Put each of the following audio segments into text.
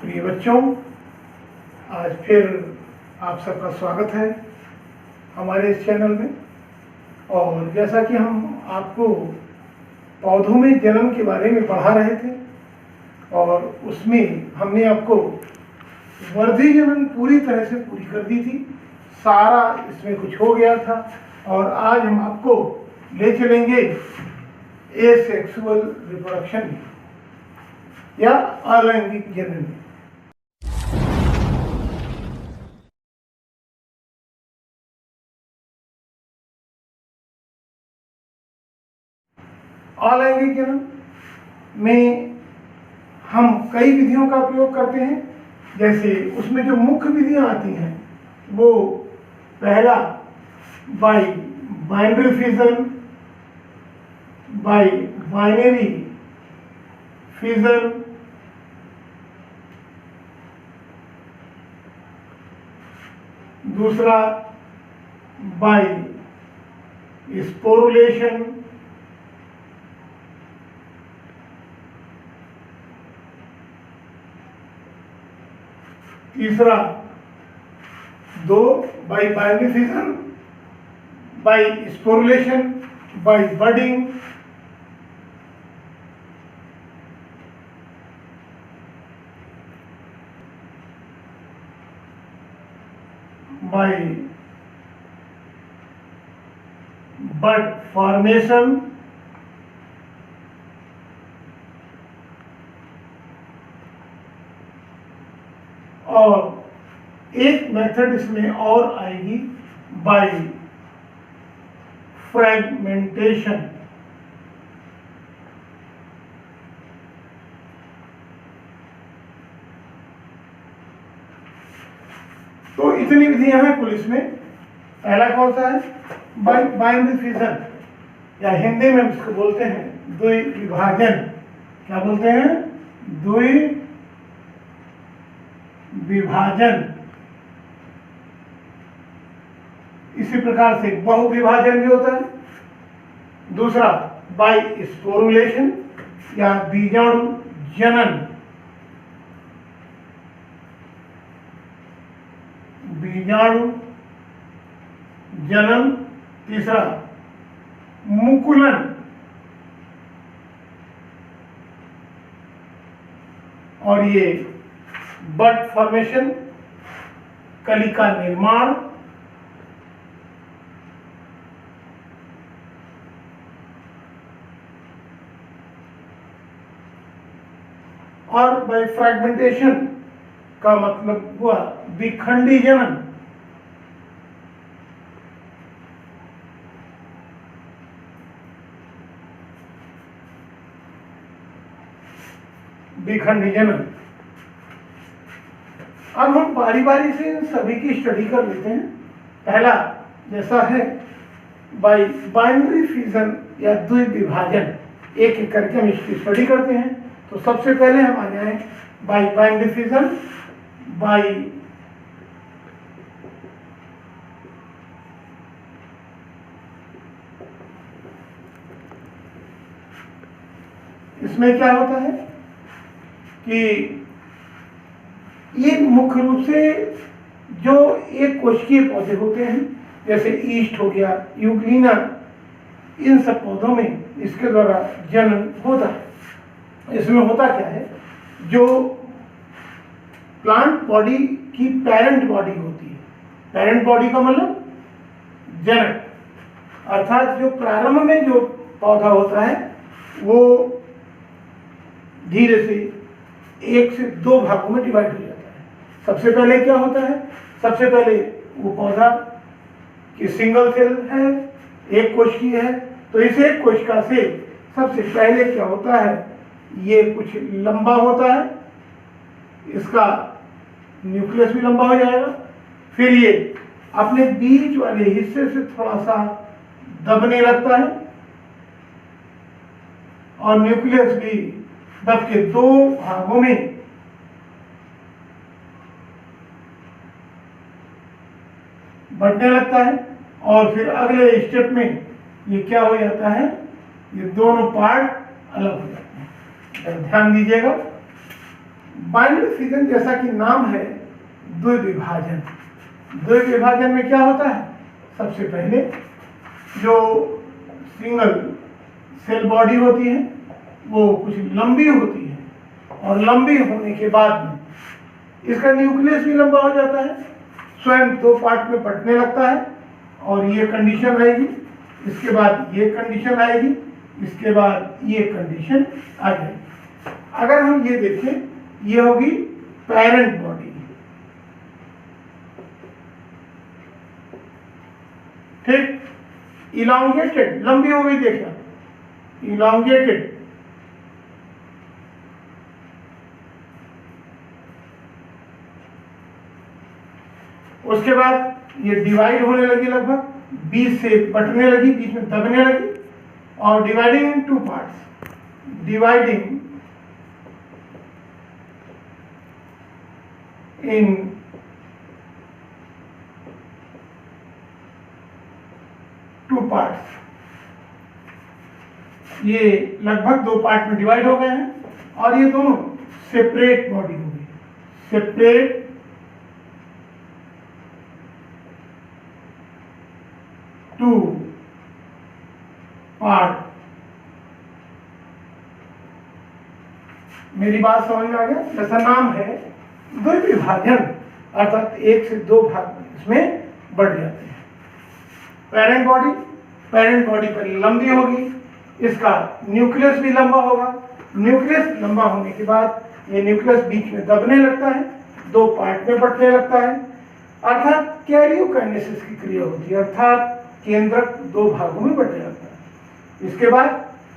प्रिय बच्चों, आज फिर आप सबका स्वागत है हमारे इस चैनल में। और जैसा कि हम आपको पौधों में जन्म के बारे में पढ़ा रहे थे और उसमें हमने आपको वर्धी जनन पूरी तरह से पूरी कर दी थी, सारा इसमें कुछ हो गया था। और आज हम आपको ले चलेंगे एसेक्सुअल रिप्रोडक्शन या अलैंगिक जनन। अलैंगिक जनन में हम कई विधियों का प्रयोग करते हैं। जैसे उसमें जो मुख्य विधियां आती हैं वो पहला by binary fission, by binary fission, दूसरा बाई स्पोरुलेशन, तीसरा दो by binary fission, by sporulation, by budding, by bud formation, और एक मेथड इसमें और आएगी बाई फ्रैगमेंटेशन। तो इतनी विधियां हैं कुल इसमें। पहला कौन सा है? बाई बाइनरी फिजन, या हिंदी में इसको बोलते हैं द्विविभाजन। क्या बोलते हैं? द्विविभाजन। इसी प्रकार से बहुविभाजन भी होता है। दूसरा बाई स्पोरुलेशन या बीजाणु जनन, बीजाणु जनन। तीसरा मुकुलन, और ये बड फॉर्मेशन, कलिका निर्माण। और बाय फ्रैगमेंटेशन का मतलब हुआ विखंडी जनन। विखंडी जनन। अब हम बारी बारी से इन सभी की स्टडी कर लेते हैं। पहला जैसा है बाई बाइनरी फिजन या द्विविभाजन, एक एक करके हम इसकी स्टडी करते हैं। तो सबसे पहले हम आ जाएं बाई बाइनरी फिजन, बाई इसमें क्या होता है कि ये मुख्य रूप से जो एक कोशिकीय पौधे होते हैं, जैसे ईस्ट हो गया, यूग्लिना, इन सब पौधों में इसके द्वारा जनन होता है। इसमें होता क्या है, जो प्लांट बॉडी की पेरेंट बॉडी होती है, पेरेंट बॉडी का मतलब जनक, अर्थात जो प्रारंभ में जो पौधा होता है वो धीरे से एक से दो भागों में डिवाइड हो जाता है। सबसे पहले क्या होता है? सबसे पहले वो पौधा की सिंगल सेल है, एक कोशिकी है। तो इस एक कोशिका से सबसे पहले क्या होता है, ये कुछ लंबा होता है, इसका न्यूक्लियस भी लंबा हो जाएगा। फिर ये अपने बीच वाले हिस्से से थोड़ा सा दबने लगता है और न्यूक्लियस भी दब के दो भागों में बढ़ने लगता है। और फिर अगले स्टेप में ये क्या हो जाता है, ये दोनों पार्ट अलग हो जाते हैं। ध्यान दीजिएगा, बाइनरी फिजन जैसा कि नाम है द्विविभाजन। द्विविभाजन में क्या होता है, सबसे पहले जो सिंगल सेल बॉडी होती है वो कुछ लंबी होती है, और लंबी होने के बाद में इसका न्यूक्लियस भी लंबा हो जाता है, स्वयं दो पार्ट में बंटने लगता है, और ये कंडीशन रहेगी, इसके बाद ये कंडीशन आएगी, इसके बाद ये कंडीशन आ जाएगी। अगर हम ये देखें, ये होगी पेरेंट बॉडी, ठीक, इलांगेटेड, लंबी हो गई, देखिए इलांगेटेड, उसके बाद ये डिवाइड होने लगी, लगभग बीच से बटने लगी, बीच में दबने लगी, और डिवाइडिंग इन टू पार्ट्स, डिवाइडिंग इन टू पार्ट्स, ये लगभग दो पार्ट में डिवाइड हो गए हैं, और ये दोनों सेपरेट बॉडी हो गई, सेपरेट टू पार्ट। मेरी बात समझ में आ गया? जैसा नाम है द्विविभाजन, अर्थात एक से दो भाग इसमें बढ़ जाते हैं। पेरेंट बॉडी, पेरेंट बॉडी पर लंबी होगी, इसका न्यूक्लियस भी लंबा होगा, न्यूक्लियस लंबा होने के बाद ये न्यूक्लियस बीच में दबने लगता है, दो पार्ट में बंटने लगता है, अर्थात कैरियोकाइनेसिस की क्रिया होती है, अर्थात केंद्रक दो भागों में बंट जाता है। इसके बाद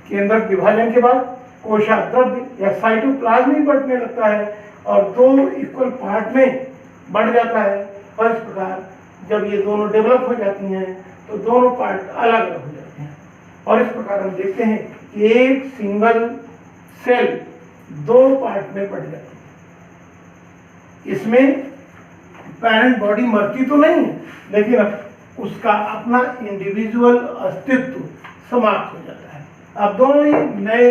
केंद्रक विभाजन के बाद कोशाद्रव्य या साइटोप्लाज्म भी बंटने लगता है, और दो इक्वल पार्ट में बढ़ जाता है, और इस प्रकार जब ये दोनों डेवलप हो जाती हैं तो दोनों पार्ट अलग अलग हो जाते हैं, और इस प्रकार हम देखते हैं कि एक सिंगल सेल दो पार्ट में बढ़ जाती है। इसमें पेरेंट बॉडी मरती तो नहीं है, लेकिन अब उसका अपना इंडिविजुअल अस्तित्व समाप्त हो जाता है। अब दोनों ही नए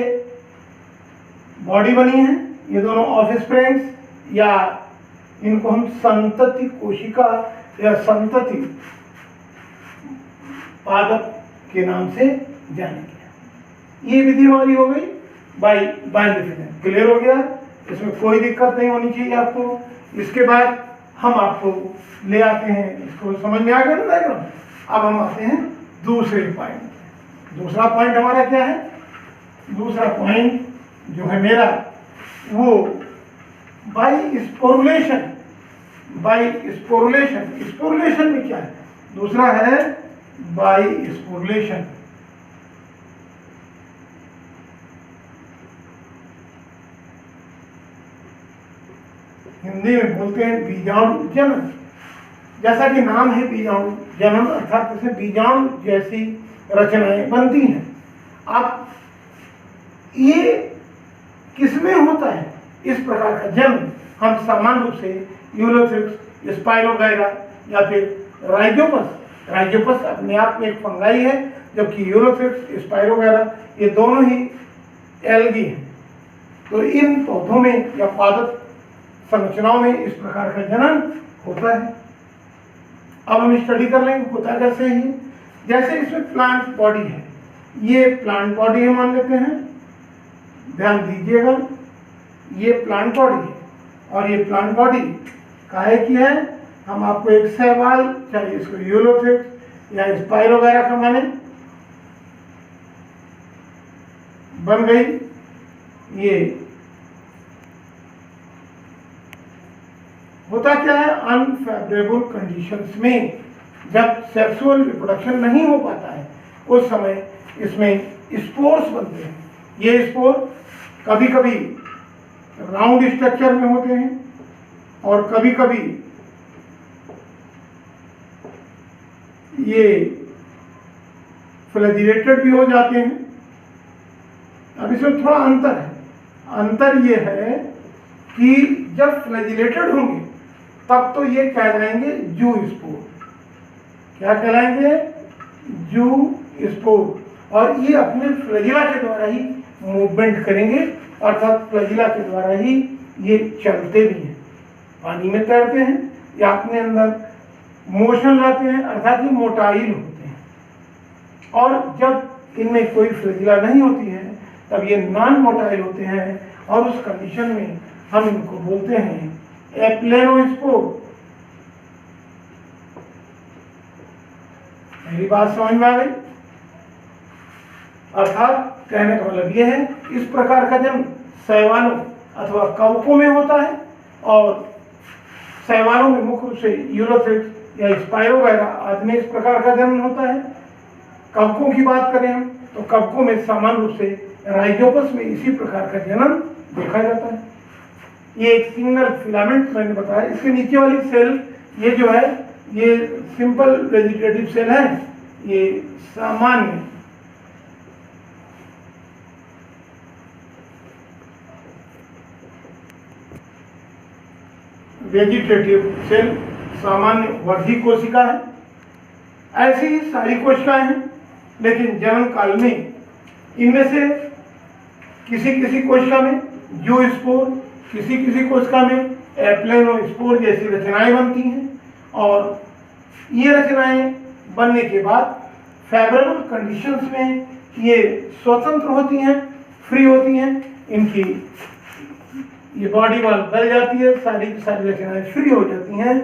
बॉडी बनी है, ये दोनों ऑफस्प्रिंग्स, या इनको हम संतति कोशिका या संतति पादप के नाम से जानेंगे। ये विधि हमारी हो गई बाइनरी फिजन, क्लियर हो गया? इसमें कोई दिक्कत नहीं होनी चाहिए आपको। इसके बाद हम आपको ले आते हैं, इसको समझ में आ गया ना डायग्राम? अब हम आते हैं दूसरे पॉइंट। दूसरा पॉइंट हमारा क्या है? दूसरा पॉइंट जो है मेरा वो by sporulation. By sporulation, sporulation में क्या है? दूसरा है बाई स्पोरुलेशन। हिंदी में बोलते हैं बीजाणु जनन। जैसा कि नाम है बीजाणु जनन, अर्थात इसमें बीजाणु जैसी रचनाएं बनती हैं। अब ये किसमें होता है इस प्रकार का जन्म? हम सामान्य रूप से यूलोथ्रिक्स, स्पाइरोगायरा या फिर राइजोपस अपने आप में एक फंगाई है, जबकि यूलोथ्रिक्स, स्पाइरोगायरा ये दोनों ही एल्गी हैं। तो इन पौधों में या पादप संरचनाओं में इस प्रकार का जनन होता है। अब हम स्टडी कर लेंगे होता कैसे ही। जैसे इसमें प्लांट बॉडी है, ये प्लांट बॉडी हम मान लेते हैं, ध्यान दीजिएगा, ये प्लांट बॉडी है, और ये प्लांट बॉडी काहे की है? हम आपको एक सवाल, चाहे इसको यूलोथ्रिक्स या स्पाइरोगायरा का माने, बन गई। ये होता क्या है? अनफेवरेबल कंडीशंस में जब सेक्सुअल रिप्रोडक्शन नहीं हो पाता है, उस समय इसमें स्पोर्स बनते हैं। ये स्पोर कभी कभी राउंड स्ट्रक्चर में होते हैं, और कभी कभी ये फ्लैजिलेटेड भी हो जाते हैं। अब इसमें थोड़ा अंतर है। अंतर ये है कि जब फ्लैजिलेटेड होंगे तब तो ये कहलाएंगे जू स्पोर। क्या कहलाएंगे? जू स्पोर। और ये अपने फ्लैजिला के द्वारा ही मूवमेंट करेंगे, अर्थात फ्लैजिला के द्वारा ही ये चलते भी हैं, पानी में तैरते हैं या अपने अंदर मोशन लाते हैं, अर्थात ये मोटाइल होते हैं। और जब इनमें कोई फ्लैजिला नहीं होती है तब ये नॉन मोटाइल होते हैं, और उस कंडीशन में हम इनको बोलते हैं एप्लेनोस्पोर। मेरी बात समझ में आ गई? अर्थात कहने का मतलब यह है, इस प्रकार का जन्म शैवालों अथवा कवकों में होता है, और शैवालों में मुख्य रूप से यूलोथ्रिक्स या स्पाइरोगायरा आदि में इस प्रकार का जन्म होता है। कवकों की बात करें हम तो कवकों में सामान्य रूप से राइजोपस में इसी प्रकार का जन्म देखा जाता है। ये एक सिंगल फिलामेंट मैंने बताया। इसके नीचे वाली सेल ये जो है ये सिंपल वेजिटेटिव सेल है, ये सामान्य वेजिटेटिव सेल, सामान्य वर्धी कोशिका है। ऐसी ही सारी कोशिकाएं हैं, लेकिन जन्म काल में इनमें से किसी किसी कोशिका में जूस्पोर, किसी किसी कोशिका में एप्लेनोस्पोर जैसी रचनाएं बनती हैं, और ये रचनाएं बनने के बाद फेवरेबल कंडीशंस में ये स्वतंत्र होती हैं, फ्री होती हैं, इनकी ये बॉडी वाल गल जाती है, सारी की सारी रचनाएं फ्री हो जाती हैं,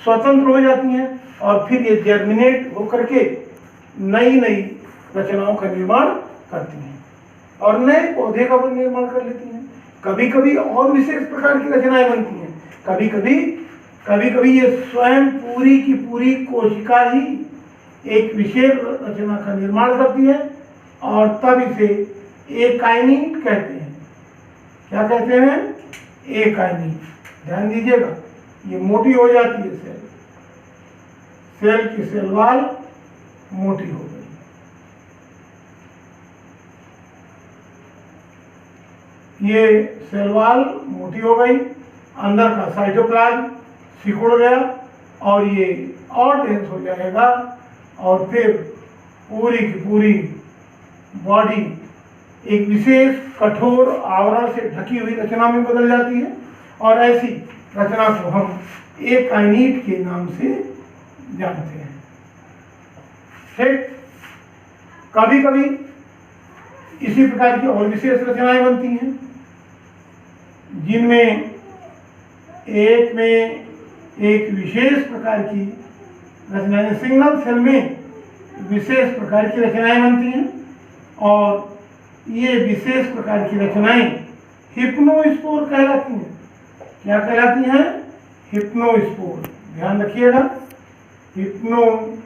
स्वतंत्र हो जाती हैं, और फिर ये जर्मिनेट होकर के नई नई रचनाओं का निर्माण करती हैं और नए पौधे का निर्माण कर लेती हैं। कभी कभी और विशेष प्रकार की रचनाएं बनती हैं, कभी कभी ये स्वयं पूरी की पूरी कोशिका ही एक विशेष रचना का निर्माण करती है, और तब इसे एकाइनिट कहते हैं। क्या कहते हैं? एकाइनिट। ध्यान दीजिएगा, ये मोटी हो जाती है सेल की सेल वाल मोटी हो गई। ये सेल वाल मोटी हो गई, अंदर का साइटोप्लाज्म सिकुड़ गया, और ये और डेंस हो जाएगा, और फिर पूरी की पूरी बॉडी एक विशेष कठोर आवरण से ढकी हुई रचना में बदल जाती है, और ऐसी रचना को हम एकाइनिट के नाम से जानते हैं। ठीक, कभी कभी इसी प्रकार की और विशेष रचनाएं बनती हैं, जिनमें एक विशेष प्रकार की रचनाएं, सिंगल सेल में विशेष प्रकार की रचनाएं बनती हैं, और ये विशेष प्रकार की रचनाएं हिप्नोस्पोर कहलाती हैं। क्या कहलाती हैं? हिप्नोस्पोर। ध्यान रखिएगा, हिप्नोस्पोर्स।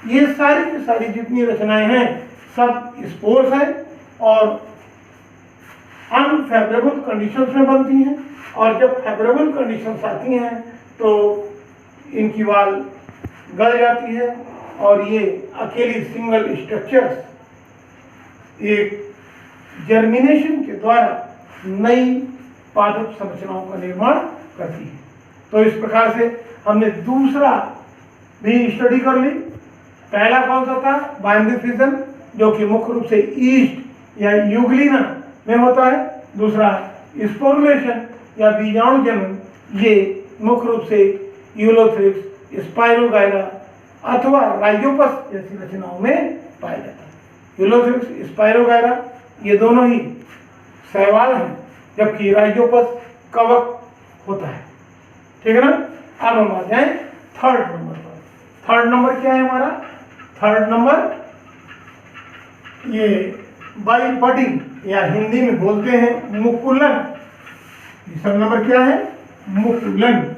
ये सारी की सारी जितनी रचनाएं हैं सब स्पोर्स हैं, और अनफेवरेबल कंडीशंस में बनती हैं, और जब फेवरेबल कंडीशंस आती हैं तो इनकी वाल गल जाती है, और ये अकेली सिंगल स्ट्रक्चर्स एक जर्मिनेशन के द्वारा नई पादप संरचनाओं का निर्माण करती है। तो इस प्रकार से हमने दूसरा भी स्टडी कर ली। पहला कौन सा था? बाइनरी फिजन, जो कि मुख्य रूप से ईस्ट या यूग्लिना में होता है। दूसरा स्पोर्मुलेशन या बीजाणु जन्म, ये मुख्य रूप से यूलोथ्रिक्स, स्पाइरोगायरा अथवा राइजोपस जैसी रचनाओं में पाया जाता है। यूलोथ्रिक्स, स्पाइरोगायरा ये दोनों ही शैवाल हैं, जबकि राइजोपस कवक होता है। ठीक है ना? अब हम आ जाए थर्ड नंबर पर। थर्ड नंबर क्या है हमारा? थर्ड नंबर ये बाई बडिंग, या हिंदी में बोलते हैं मुकुलन। तीसरा नंबर क्या है? मुकुलन।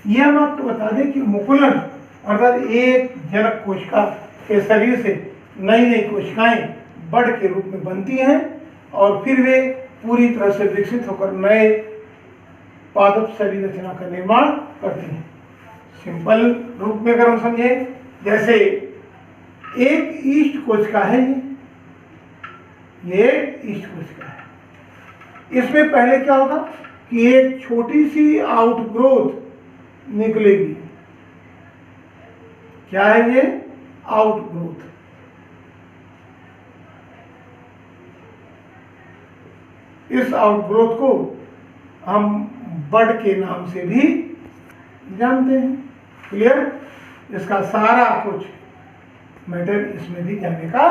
ये हम आपको बता दें कि मुकुलन अर्थात एक जनक कोशिका के शरीर से नई नई कोशिकाएं बड़ के रूप में बनती हैं, और फिर वे पूरी तरह से विकसित होकर नए पादप शरीर रचना का निर्माण करती हैं। सिंपल रूप में अगर हम समझें, जैसे एक ईस्ट कोशिका है, ये ईस्ट कोशिका है। इसमें पहले क्या होगा कि एक छोटी सी आउटग्रोथ निकलेगी। क्या है ये? आउटग्रोथ। इस आउटग्रोथ को हम बड के नाम से भी जानते हैं। क्लियर? इसका सारा कुछ मैटर इसमें भी जाने का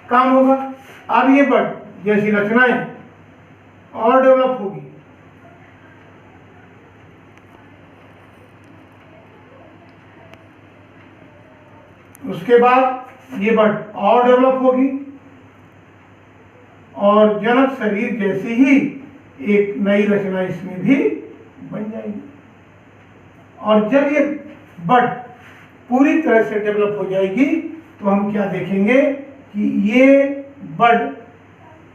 काम होगा। अब ये बड जैसी रचनाएं और डेवलप होगी, उसके बाद ये बड और डेवलप होगी और जनक शरीर जैसी ही एक नई रचना इसमें भी बन जाएगी। और जब ये बड पूरी तरह से डेवलप हो जाएगी तो हम क्या देखेंगे कि ये बड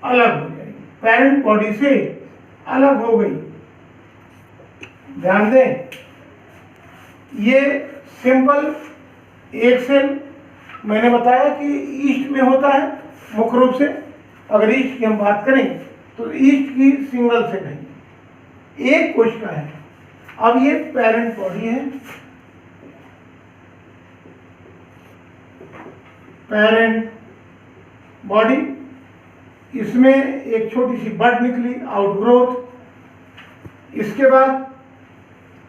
अलग हो जाएगी, पेरेंट बॉडी से अलग हो गई। ध्यान दें, ये सिंपल एक सेल मैंने बताया कि ईस्ट में होता है मुख्य रूप से। अगर ईस्ट की हम बात करें तो ईस्ट की सिंगल सेल है, एक कोशिका है। अब ये पेरेंट बॉडी है, पेरेंट बॉडी, इसमें एक छोटी सी बड निकली, आउटग्रोथ। इसके बाद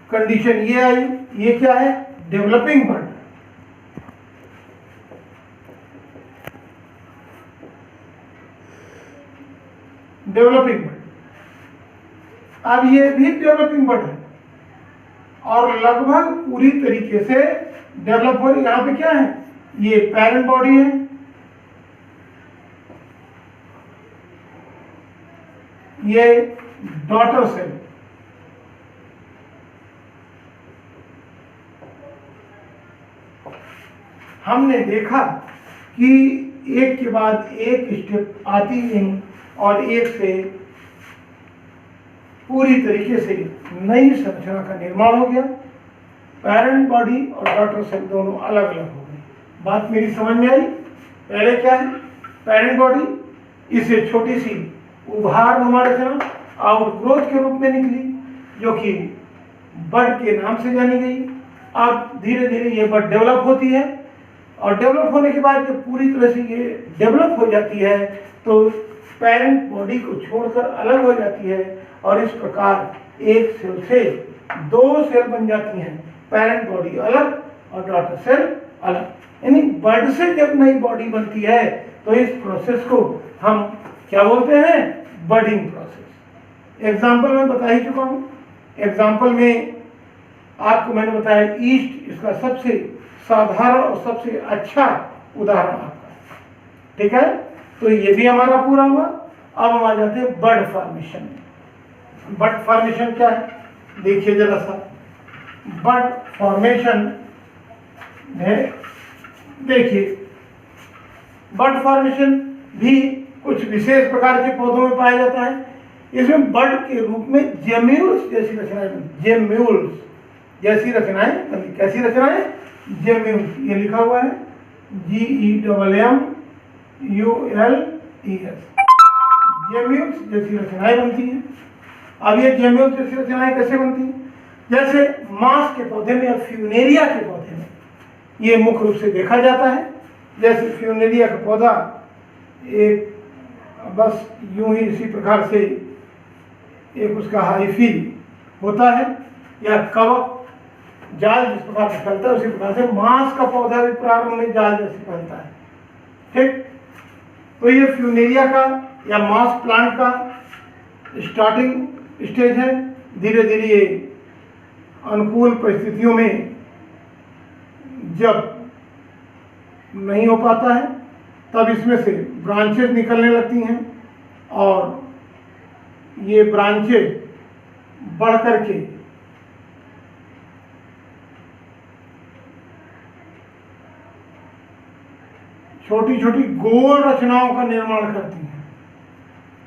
कंडीशन ये आई, ये क्या है? डेवलपिंग बड। डेवलपिंग बड, अब ये भी डेवलपिंग बड है और लगभग पूरी तरीके से डेवलप हो रही। यहां पे क्या है? ये पेरेंट बॉडी है, ये डॉटर सेल, हमने देखा कि एक के बाद एक स्टेप आती गई और एक से पूरी तरीके से नई संरचना का निर्माण हो गया। पेरेंट बॉडी और डॉटर सेल दोनों अलग अलग हो गई। बात मेरी समझ में आई? पहले क्या है? पेरेंट बॉडी, इसे छोटी सी उभार नुमा रचना आउटग्रोथ के रूप में निकली जो कि बड के नाम से जानी गई। अब धीरे धीरे ये बड डेवलप होती है और डेवलप होने के बाद जब पूरी तरह से ये डेवलप हो जाती है तो पेरेंट बॉडी को छोड़कर अलग हो जाती है और इस प्रकार एक सेल से दो सेल बन जाती हैं, पेरेंट बॉडी अलग और डॉटर सेल अलग। यानी बड से जब नई बॉडी बनती है तो इस प्रोसेस को हम क्या बोलते हैं? Budding process. एग्जाम्पल में बता ही चुका हूं। एग्जाम्पल में आपको मैंने बताया ईस्ट इसका सबसे साधारण और सबसे अच्छा उदाहरण आपका है। ठीक है, तो ये भी हमारा पूरा हुआ। अब हम आ जाते हैं बड फॉर्मेशन में। बड फॉर्मेशन क्या है? देखिए जरा सा, बड फॉर्मेशन में देखिए, बड फॉर्मेशन भी कुछ विशेष प्रकार के पौधों में पाया जाता है। इसमें बड के रूप में जेम्यूल्स जैसी रचनाएं बनती, जेम्यूल्स जैसी रचनाएं बनती। कैसी रचनाएं? जेम्यूल्स, ये लिखा हुआ है GEMMULES, जेम्यूल्स जैसी रचनाएं बनती हैं। अब ये जेम्यूल्स जैसी रचनाएं कैसे बनती हैं? जैसे मांस के पौधे में या फ्यूनेरिया के पौधे में ये मुख्य रूप से देखा जाता है। जैसे फ्यूनेरिया का पौधा एक बस यूं ही इसी प्रकार से एक उसका हाइफी होता है या कवक जाल जिस प्रकार से फैलता है उसी प्रकार से मांस का पौधा भी प्रारंभ में जाल जैसे फैलता है। ठीक, तो ये फ्यूनेरिया का या मांस प्लांट का स्टार्टिंग स्टेज है। धीरे धीरे ये अनुकूल परिस्थितियों में जब नहीं हो पाता है तब इसमें से ब्रांचेज निकलने लगती हैं और ये ब्रांचेज बढ़ करके छोटी छोटी गोल रचनाओं का निर्माण करती हैं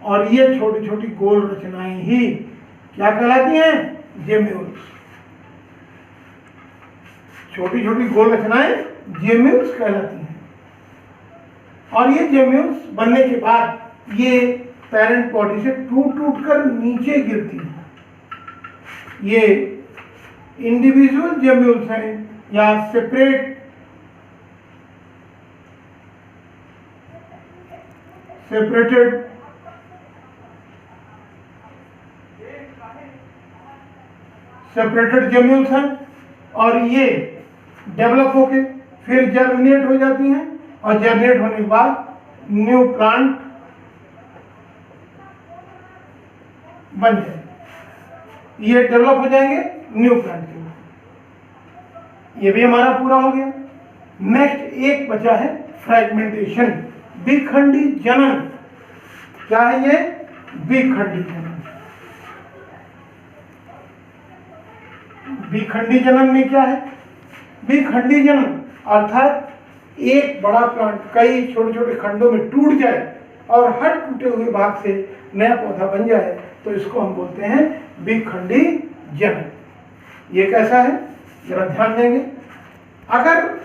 और ये छोटी छोटी गोल रचनाएं ही क्या कहलाती हैं? जेम्यूल्स। छोटी छोटी गोल रचनाएं जेम्यूल्स कहलाती हैं और ये जेम्यूल्स बनने के बाद ये पेरेंट बॉडी से टूट टूट कर नीचे गिरती हैं। ये इंडिविजुअल जेम्यूल्स हैं या सेपरेटेड सेपरेटेड जेम्यूल्स हैं और ये डेवलप होके फिर जर्मिनेट हो जाती हैं और जर्मिनेट होने के बाद न्यू प्लांट बन जाए, ये डेवलप हो जाएंगे न्यू प्लांट के रूप। ये भी हमारा पूरा हो गया। नेक्स्ट एक बचा है फ्रेगमेंटेशन, विखंडी जनन। क्या है ये? विखंडी जनन। विखंडी जनन में क्या है? विखंडी जनन अर्थात एक बड़ा प्लांट कई छोटे छोटे खंडों में टूट जाए और हर टूटे हुए भाग से नया पौधा बन जाए, तो इसको हम बोलते हैं विखंडी जनन। ये कैसा है जरा ध्यान देंगे। अगर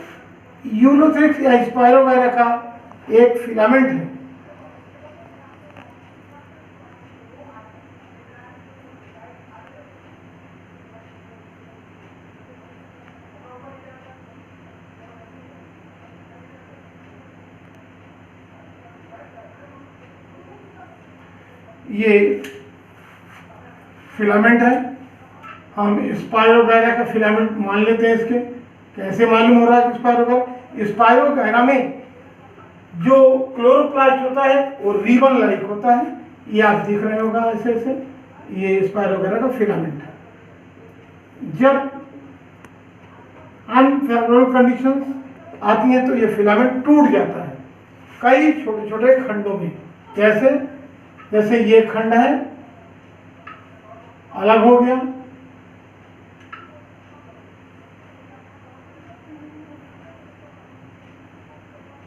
यूलोथ्रिक्स या स्पाइरोगायरा का एक फिलामेंट है, ये फिलामेंट है, हम स्पाइरोगायरा का फिलामेंट मान लेते हैं। इसके कैसे मालूम हो रहा है कि स्पाइरोगायरा में जो क्लोरोप्लास्ट होता है वो रिबन लाइक होता है, ये आप देख रहे होगा ऐसे ऐसे, ये स्पाइरोगायरा का फिलामेंट है। जब अनफेवरेबल कंडीशंस आती हैं तो ये फिलामेंट टूट जाता है कई छोटे छोटे खंडों में। कैसे? जैसे ये खंड है, अलग हो गया,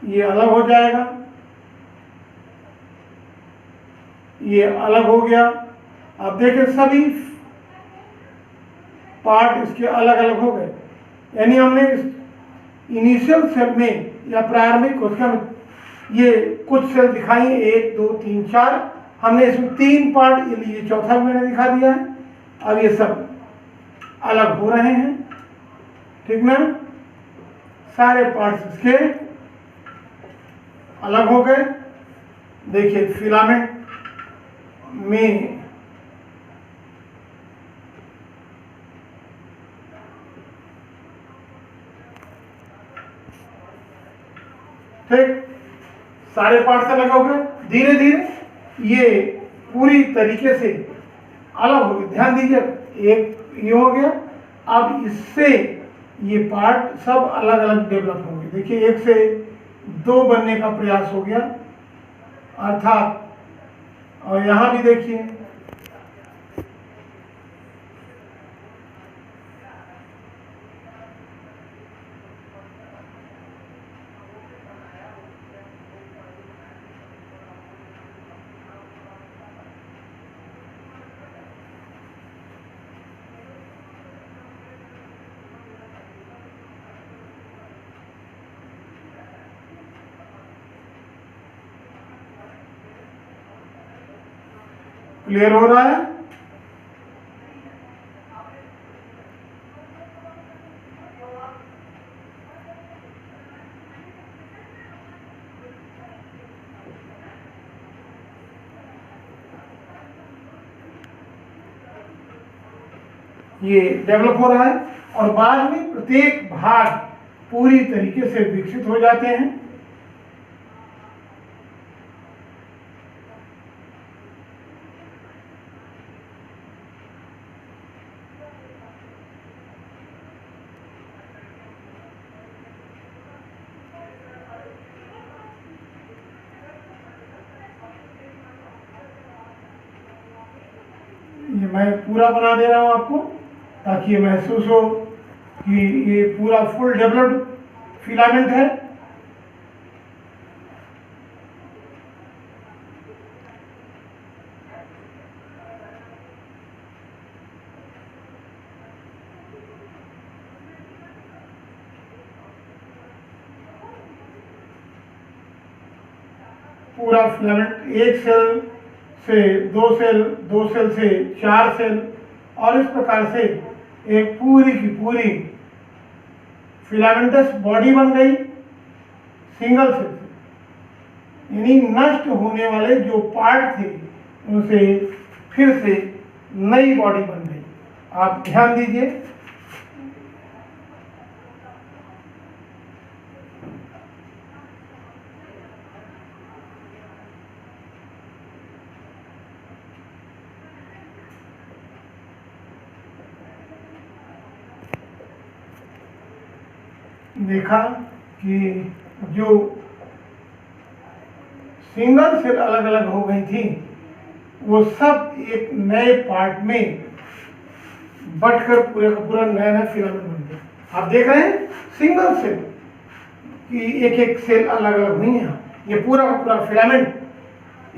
ये अलग हो जाएगा, ये अलग हो गया। अब देखें सभी पार्ट इसके अलग अलग हो गए, यानी हमने इनिशियल सेल में या प्रारंभिक कोशिका में ये कुछ सेल दिखाई, 1 2 3 4, हमने इसमें 3 पार्ट, ये चौथा मैंने दिखा दिया है। अब ये सब अलग हो रहे हैं, ठीक ना? सारे पार्ट्स इसके अलग हो गए। देखिए फिलामेंट में ठीक सारे पार्ट्स अलग हो गए। धीरे धीरे ये पूरी तरीके से अलग हो गए। ध्यान दीजिए, एक ये हो गया, अब इससे ये पार्ट सब अलग अलग डेवलप होंगे। देखिए 1 से 2 बनने का प्रयास हो गया अर्थात, और यहाँ भी देखिए क्लियर हो रहा है। ये डेवलप हो रहा है और बाद में प्रत्येक भाग पूरी तरीके से विकसित हो जाते हैं। ये मैं पूरा बना दे रहा हूँ आपको, ताकि ये महसूस हो कि ये पूरा फुल डेवलप्ड फिलामेंट है। पूरा फिलामेंट 1 सेल से 2 सेल, 2 सेल से 4 सेल, और इस प्रकार से एक पूरी की पूरी फिलामेंटस बॉडी बन गई सिंगल सेल से। यानी नष्ट होने वाले जो पार्ट थे उनसे फिर से नई बॉडी बन गई आप ध्यान दीजिए। देखा कि जो सिंगल सेल अलग अलग हो गई थी वो सब एक नए पार्ट में बटकर पूरे का पूरा नया नया फिलामेंट बन गया। आप देख रहे हैं सिंगल सेल कि एक एक सेल अलग अलग हुई है। ये पूरा का पूरा फिलामेंट,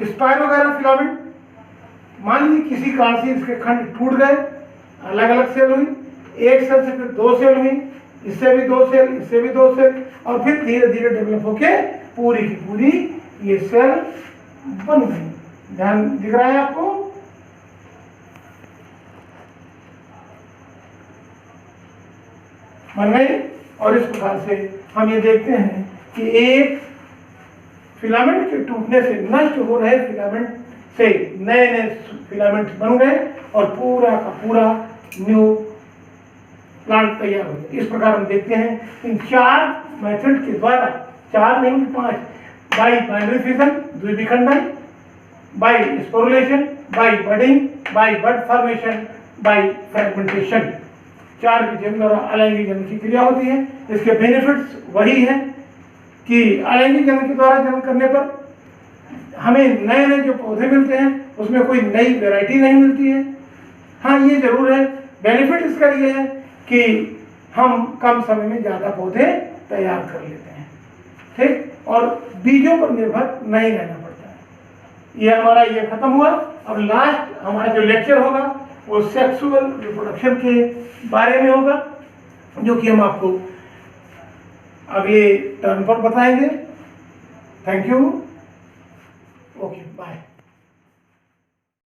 स्पाइरोगैरा फिलामेंट, मान लीजिए किसी कारण से इसके खंड टूट गए, अलग अलग सेल हुई, एक सेल से फिर दो सेल हुई, इससे भी दो सेल, इससे भी दो सेल, और फिर धीरे धीरे डेवलप होके पूरी की पूरी ये सेल बन गई। ध्यान दिख रहा है आपको? बन गई। और इस प्रकार से हम ये देखते हैं कि एक फिलामेंट के टूटने से नष्ट हो रहे फिलामेंट से नए नए फिलामेंट बन गए और पूरा का पूरा न्यू प्लांट तैयार हो गया। इस प्रकार हम देखते हैं इन 4 मेथड के द्वारा, 4 नहीं 5, बाई बाइनरी फिजन द्विविखंडन, by sporulation, by budding, by bud formation, by fragmentation, 4 विधियों द्वारा अलैंगिक जन्म की क्रिया होती है। इसके बेनिफिट्स वही है कि अलैंगिक जन्म के द्वारा जन्म करने पर हमें नए नए जो पौधे मिलते हैं उसमें कोई नई वैरायटी नहीं मिलती है। हाँ, ये जरूर है, बेनिफिट इसका ये है कि हम कम समय में ज़्यादा पौधे तैयार कर लेते हैं, ठीक, और बीजों पर निर्भर नहीं रहना पड़ता है। ये हमारा ये खत्म हुआ। अब लास्ट हमारा जो लेक्चर होगा वो सेक्सुअल रिप्रोडक्शन के बारे में होगा, जो कि हम आपको अगले टर्न पर बताएंगे। Thank you. Okay, bye.